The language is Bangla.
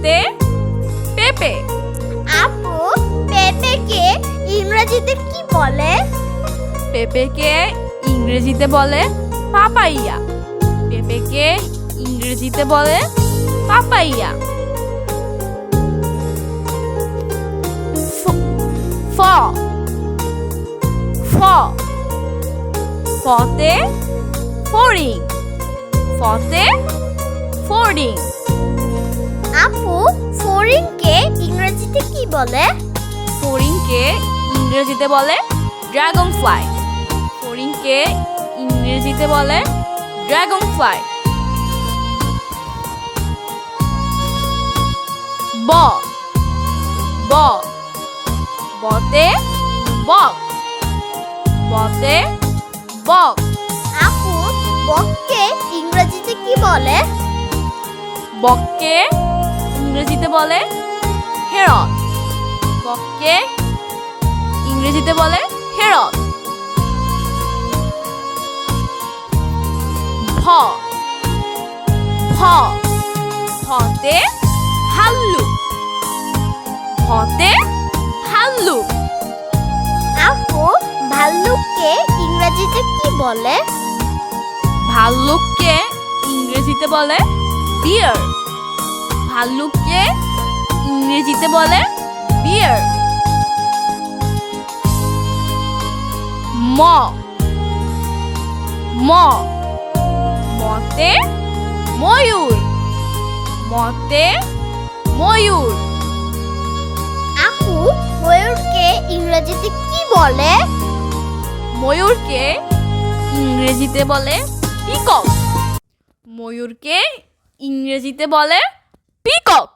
পতে পেঁপে। আপু, পেঁপেকে ইংরেজিতে কি বলে? পেঁপেকে ইংরেজিতে বলে পাপাইয়া। পেঁপেকে ইংরেজিতে বলে পাপাইয়া। ফ ফ ফতে ফড়িং। ফতে ফড়িং। আপু, ফড়িংকে ইংরেজিতে কি বলে? ফড়িংকে ইংরেজিতে বলে ড্রাগন ফ্লাই। ফড়িংকে ইংরেজিতে বলে ড্রাগন ফ্লাই। ব ব বতে বক। বতে বক। আপু, বককে ইংরেজিতে কি বলে? বককে ইংরেজিতে বলে হেরন। বককে ইংরেজিতে বলে হেরন। ভ ভ ভতে ভাল্লুক। ভতে ভাল্লুক। আপু, ভাল্লুককে ইংরেজিতে কি বলে? ভাল্লুককে ইংরেজিতে বলে বিয়ার। ভাল্লুককে ইংরেজিতে বলে বিয়ার। ম ম মতে ময়ূর। মতে ময়ূর। আপু, ময়ূরকে ইংরেজিতে কি বলে? ময়ূরকে ইংরেজিতে বলে পিকক। ময়ূরকে ইংরেজিতে বলে পিকক।